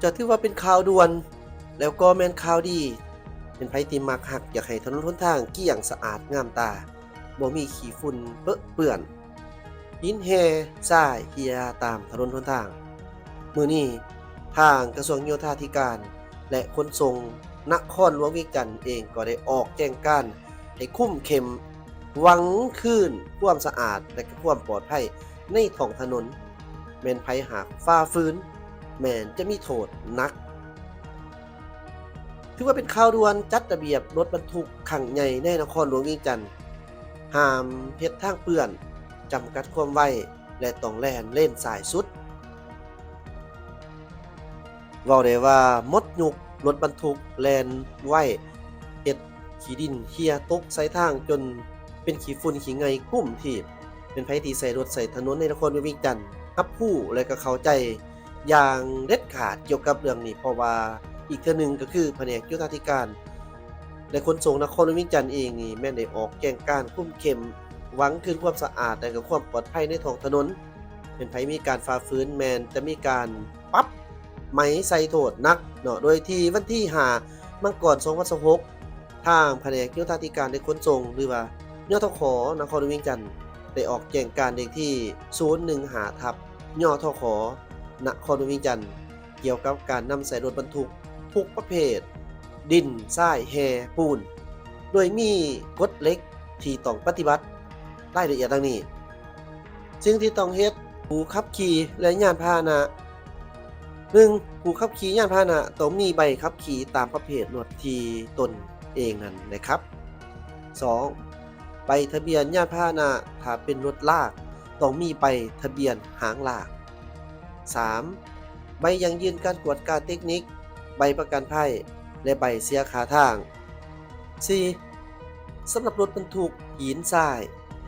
จะถือว่าเป็นข่าวด่วนแล้วก็แม่นข่าวดีเป็นไผที่มักฮักอยากให้ถนนหนทางเกลี้ยงสะอาดงามตาบ่มีขี้ฝุ่นเปอะเปื้อนหินแห่ทรายเหี่ยตามถนนหนทางมื้อนี้ทางกระทรวงโยธาธิการและขนส่งนครหลวงเวียงจันทน์เองก็ได้ออกแจ้งการให้คุมเข้มหวังคืนความสะอาดและก็ความปลอดภัยในท้องถนนแม่นไผหากฝ่าฝืนแม่นจะมีโทษหนักถือว่าเป็นข่าวด่วนจัดระเบียบรถบรรทุกคันใหญ่ในนครหลวงเวียงจันทน์ห้ามเฮ็ดทางเปื้อนจำกัดความไวและต้องแล่นเลนซ้ายสุดเว้าได้ว่ามดยุกรถบรรทุกแล่นไวเฮ็ดขี้ดินเหี่ยตกใส่ทางจนเป็นขี้ฝุ่นขี้ไงคุ้มทีบเป็นไผที่ใช้รถใช้ถนนในนครหลวงเวียงจันทน์รับรู้และก็เข้าใจอย่างเด็ดขาดเกี่ยวกับเรื่องนี้เพราะว่าอีกเทื่อหนึ่งก็คือแผนกโยธาธิการและขนส่งนครหลวงเวียงจันทน์เองนี่แม่นได้ออกแจ้งการคุมเข้มหวังคืนความสะอาดและก็ความปลอดภัยในท้องถนนเป็นไผมีการฝ่าฝืนแม่นจะมีการปรับไหมใส่โทษหนักเนาะโดยที่วันที่5มังกร2026ทางแผนกโยธาธิการและขนส่งหรือว่ายทขนครหลวงเวียงจันทน์ได้ออกแจ้งการเลขที่015/ยทขนครหลวงเวียงจันทน์เกี่ยวกับการนำใส่รถบรรทุกทุกประเภทดินทรายแห่ปูนโดยมีกฎเหล็กที่ต้องปฏิบัติรายละเอียดดังนี้สิ่งที่ต้องเฮ็ดผู้ขับขี่และยานพาหนะ 1. ผู้ขับขี่ยานพาหนะต้องมีใบขับขี่ตามประเภทรถที่ตนเองนั้นนะครับ 2. ใบทะเบียนยานพาหนะถ้าเป็นรถลากต้องมีใบทะเบียนหางลาก 3. ใบยังยืนการตรวจการเทคนิคใบประกันภัยและใบเสียค่าทาง 4. สำหรับรถบรรทุกหินทราย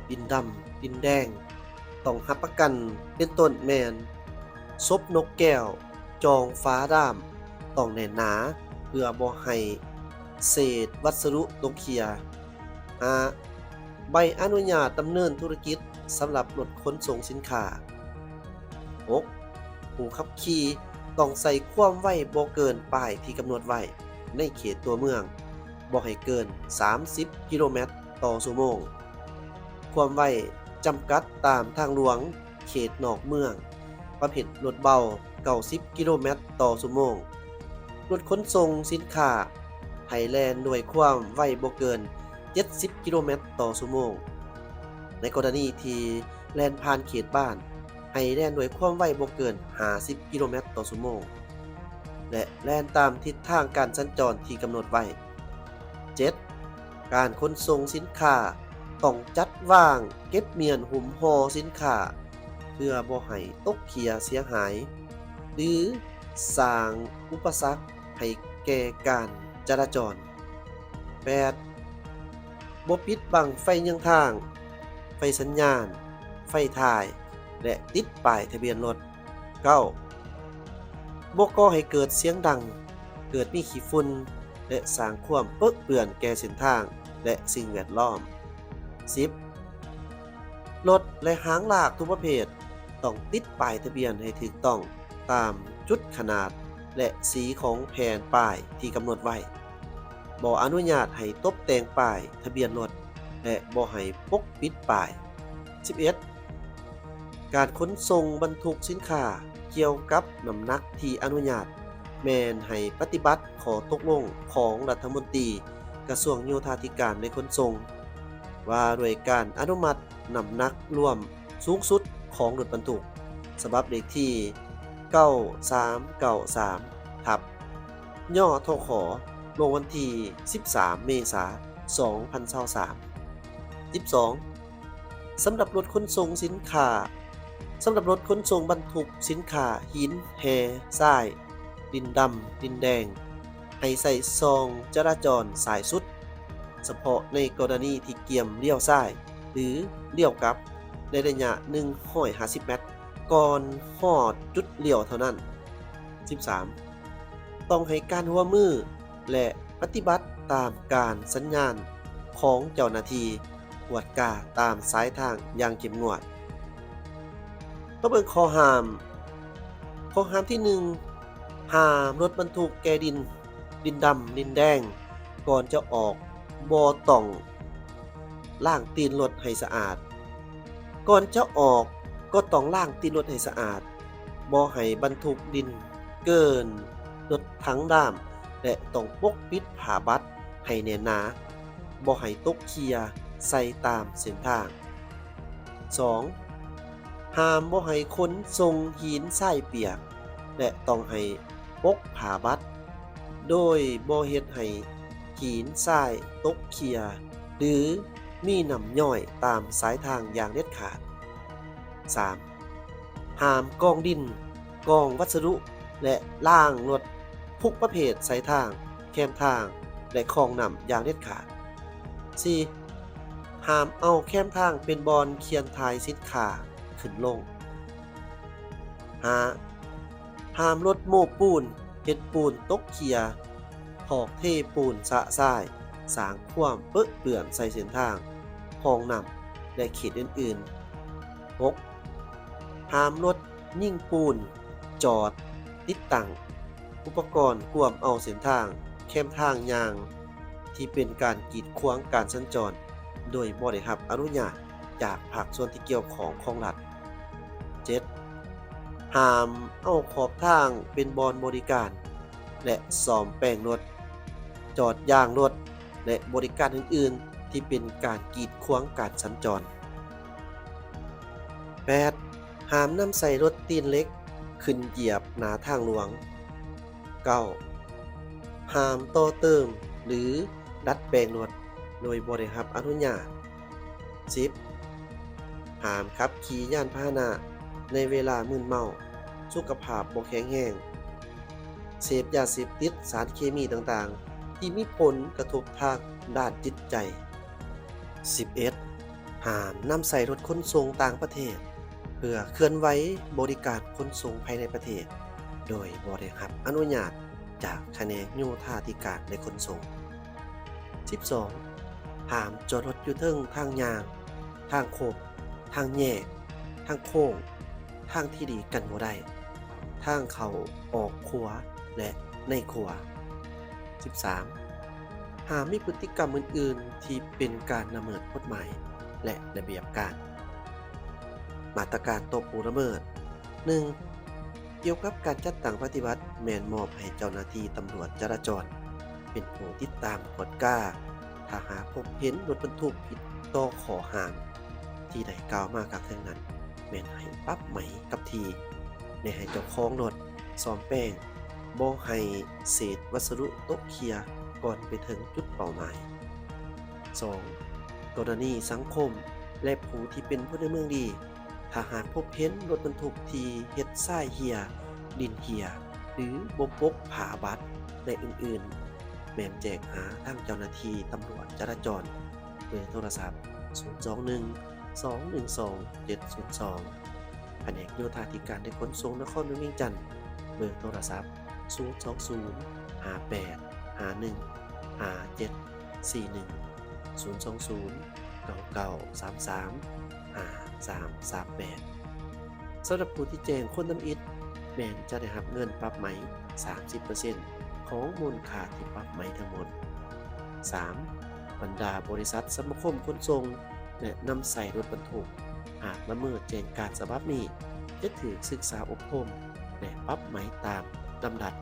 ดินดำดินแดงต้องรับประกันเป็นต้นแมนซบนกแก้วจองฟ้าด้ามต้องแน่นหนาเพื่อบ่ให้เศษวัสดุตกเขีย 5. ใบอนุญาตดำเนินธุรกิจสำหรับรถขนส่งสินค้า 6. ผู้ขับขี่ต้องใส่ความไวบ่เกินป้ายที่กำหนดไว้ในเขตตัวเมืองบ่ให้เกิน30กิโลเมตรต่อชั่วโมงความไวจำกัดตามทางหลวงเขตนอกเมืองประเภทรถเบา90กิโลเมตรต่อชั่วโมงรถขนส่งสินค้าให้แล่นด้วยความไวบ่เกิน70กิโลเมตรต่อชั่วโมงในกรณีที่แล่นผ่านเขตบ้านให้แล่นด้วยความไวบ่เกิน50กิโลเมตรต่อชั่วโมงและแล่นตามทิศทางการสัญจรที่กำหนดไว้ 7. การขนส่งสินค้าต้องจัดวางเก็บเมียนหุ้มห่อสินค้าเพื่อบ่ให้ตกเขียเสียหายหรือสร้างอุปสรรคให้แก่การจราจร 8. บ่ปิดบังไฟยังทางไฟสัญญาณไฟถ่ายและติดป้ายทะเบียนรถ 9. บ่ก่อให้เกิดเสียงดังเกิดมีขี้ฝุ่นและสร้างความเปื้อนเปื้อนแก่เส้นทางและสิ่งแวดล้อม 10. รถและหางลากทุกประเภทต้องติดป้ายทะเบียนให้ถูกต้องตามจุดขนาดและสีของแผ่นป้ายที่กำหนดไว้บ่อนุญาตให้ตกแต่งป้ายทะเบียนรถและบ่ให้ปกปิดป้าย 11. การขนส่งบรรทุกสินค้าเกี่ยวกับน้ำหนักที่อนุญาตแม่นให้ปฏิบัติข้อตกลงของรัฐมนตรีกระทรวงโยธาธิการและขนส่งว่าด้วยการอนุมัติน้ำหนักรวมสูงสุดของรถบรรทุกฉบับเลขที่9393ทับย่อทขลงวันที่13เมษายน2023 12. สำหรับรถขนส่งสินค้าสำหรับรถขนส่งบรรทุกสินค้าหินแห่ทรายดินดำดินแดงให้ใส่ซองจราจรสายสุดเฉพาะในกรณีที่เกี่ยมเลี้ยวซ้ายหรือเลี้ยวกลับในระยะ150เมตรก่อนฮอดจุดเลี้ยวเท่านั้น 13. ต้องให้การร่วมมือและปฏิบัติตามการสัญญาณของเจ้าหน้าที่กวดกาตามสายทางอย่างเข้มงวดมาเบิ่งข้อห้ามที่ ห้ามรถบรรทุกแก่ดินดำดินแดงก่อนจะออกบ่ต้องล้างตีนรถให้สะอาดก่อนจะออกก็ต้องล้างตีนรถให้สะอาดบ่ให้บรรทุกดินเกินรถทั้งด้ามและต้องปกปิดผ้าบัดให้แน่นหนาบ่ให้ตกเคียใส่ตามเส้นทาง 2. ห้ามบ่ให้ขนส่งหินทรายเปียกและต้องให้ปกผ้าบัดโดยบ่เฮ็ดให้หินทรายตกเคียหรือมีน้ำย่อยตามสายทางอย่างเด็ดขาด 3. ห้ามกองดินกองวัสดุและล่างรถทุกประเภทสายทางแคมทางและคลองน้ำอย่างเด็ดขาด 4. ห้ามเอาแคมทางเป็นบอนเขียนทายสินค้าขึ้นลง 5. ห้ามรถโม้ปูนเฮ็ดปูนตกเคียถอกเทปูนสะทรายสร้างความเปื้อเปื้อนใส่เส้นทางคลองน้ำและเขตอื่นๆ 6. ห้ามรถยิ่งปูนจอดติดตั้งอุปกรณ์กวมเอาเส้นทางแคมทางยางที่เป็นการกีดขวางการสัญจรโดยบ่ได้รับอนุญาตจากภาคส่วนที่เกี่ยวข้องของรัฐ 7. ห้ามเอาขอบทางเป็นบอนบริการและซ่อมแปลงรถจอดยางรถและบริการอื่นๆที่เป็นการกีดขวางการสัญจร 8. ห้ามนำใส่รถตีนเล็กขึ้นเหยียบหน้าทางหลวง 9. ห้ามต่อเติมหรือดัดแปลงรถโดยบ่ได้รับอนุญาต 10. ห้ามขับขี่ยานพาหนะในเวลามึนเมาสุขภาพบ่แข็งแรงเสพยาเสพติดสารเคมีต่างๆที่มีผลกระทบทางด้านจิตใจ 11. ห้ามนำใส่รถขนส่งต่างประเทศเพื่อเคลื่อนไหวบริการขนส่งภายในประเทศโดยบ่ได้รับอนุญาตจากแผนกโยธาธิการและขนส่ง 12. ห้ามจอดรถอยู่เทิงทางยางทางโค้งทางแยกทางโค้งทางที่ดีกันบ่ได้ทางเข้าออกขวาและในขวา 13. ห้ามมีพฤติกรรมอื่นๆที่เป็นการละเมิดกฎหมายและระเบียบการมาตรการต่อผู้ละเมิด 1. เกี่ยวกับการจัดตั้งปฏิบัติแม่นมอบให้เจ้าหน้าที่ตำรวจจราจรเป็นผู้ติดตามกฎกาถ้าหากพบเห็นรถบรรทุกผิดต่อข้อห้ามที่ได้กล่าวมาข้างต้นนั้นแม่นให้ปรับไหมกับทีในให้เจ้าของรถซ่อมแป้งบ่ให้เศษวัสดุตกเคียก่อนไปถึงจุดเป้าหมาย 2. กรณีสังคมและผู้ที่เป็นพลเมืองดีถ้าหากพบเห็นรถบรรทุกที่เฮ็ดทรายเหี่ยดินเหี่ยหรือบ่ปกผ้าบัดและอื่นๆแม่นแจ้งหาทางเจ้าหน้าที่ตำรวจจราจรเบอร์โทรศัพท์ 021-212-702 แผนกโยธาธิการและขนส่งนครหลวงเวียงจันทน์เบอร์โทรศัพท์ 020-5851-5741 020-9933-5338 สำหรับผู้ที่แจ้งคนทำอิฐแม่นจะได้รับเงินปรับไหม 30% ของมูลค่าที่ปรับไหมทั้งหมด 3. บรรดาบริษัทสมาคมขนส่งและนำใส่รถบรรทุกหากละเมิดแจ้งการฉบับนี้จะถูกศึกษาอบรมและปรับไหมตามลำดับ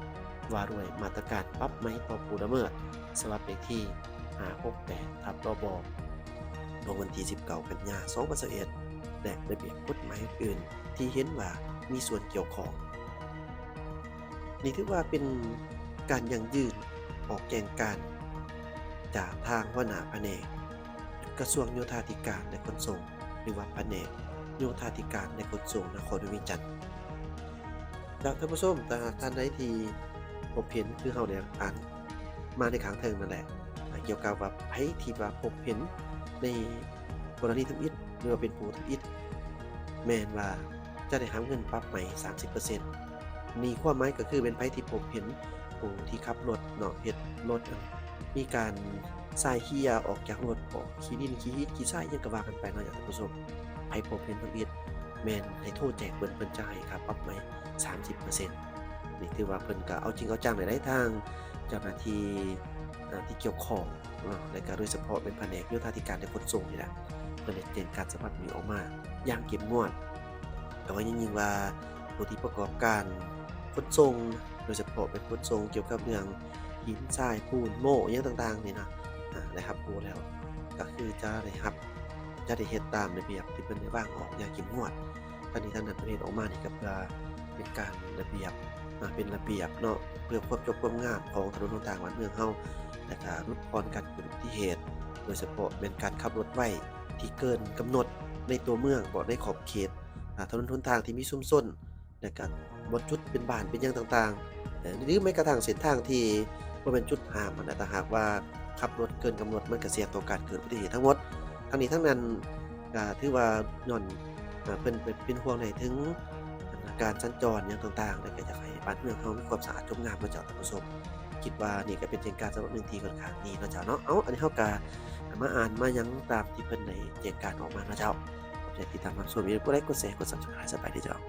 ว่าด้วยมาตรการปรับไหมต่อผู้ละเมิดฉบับเลขที่568/รบลงวันที่19 กันยายน 2021และระเบียบกฎหมายอื่นที่เห็นว่ามีส่วนเกี่ยวข้องนี่ถือว่าเป็นการยั่งยืนออกแจงการจากทางหัวหน้าแผนกกระทรวงโยธาธิการและขนส่งหรือว่าแผนกโยธาธิการและขนส่งนครหลวงเวียงจันทน์จากท่านผู้ชมแต่ท่านใดที่พบเห็นคือเขาเนี่ยอ่านมาในข้างเทิงนั่นแหละเกี่ยวกับว่าไผที่ว่าพบเห็นในกรณีทำอิฐหรือว่าเป็นผู้ทำอิฐแม่นว่าจะได้รับเงินปรับใหม่ 30% มีความหมายก็คือเป็นไผที่พบเห็นผู้ที่ขับรถเนาะเฮ็ดรถมีการทรายเหี่ยออกจากรถออกขี้ดินขี้ฮีดขี้ทรายอิหยังก็ว่ากันไปเนาะท่านผู้ชมไผพบเห็นทำอิฐแม่นให้โทรแจ้งเพิ่นจะให้ค่าปรับใหม่ 30% นี่ถือว่าเพิ่นก็เอาจริงเอาจังได้ทางเจ้าหน้าที่ที่เกี่ยวข้องเนาะและก็โดยเฉพาะเป็นแผนกโยธาธิการและขนส่งนี่แหละเพิ่นได้แจ้งการสะบัดนี้ออกมาอย่างเข้มงวดแต่ว่ายิ่งๆว่าผู้ที่ประกอบการขนส่งโดยเฉพาะเป็นขนส่งเกี่ยวกับเรื่องหินทรายปูนโม่อิหยังต่างๆนี่นะได้รับรู้แล้วก็คือจะได้เฮ็ดตามระเบียบที่เพิ่นได้วางออกอย่างเข้มงวดทั้งนี้ทั้งนั้นเพิ่นเฮ็ดออกมานี่ก็เพื่อเป็นการระเบียบเป็นระเบียบเนาะเพื่อความจบความงามของถนนหนทางบ้านเมืองเฮาและก็ลดพรการเกิดอุบัติเหตุโดยเฉพาะเป็นการขับรถไวที่เกินกำหนดในตัวเมืองบ่ในขอบเขตถนนหนทางที่มีชุมชนและก็บ่จุดเป็นบ้านเป็นหยังต่างๆหรือแม้กระทั่งเส้นทางที่บ่แม่นจุดห้ามอะนะถ้าหากว่าขับรถเกินกำหนดมันก็เสี่ยงต่อการเกิดอุบัติเหตุทั้งหมดทั้งนี้ทั้งนั้นก็ถือว่าญ้อนเพิ่นเป็นห่วงได้ถึงการสัญจรหยังต่างๆแล้วก็อยากให้บ้านเมืองเฮามีความสะอาดงดงามเนาะเจ้าท่านผู้ชมคิดว่านี่ก็เป็นเช่นการสำหรับหนึ่งที่ค่อนข้างดีเนาะเจ้าเนาะอันนี้เฮาก็มาอ่านมาหยังตามที่เพิ่นได้แจ้งการออกมาเนาะเจ้าขอบใจที่ตามรับชมอย่าลืมกดไลค์กดแชร์กด Subscribe สบายดีเจ้า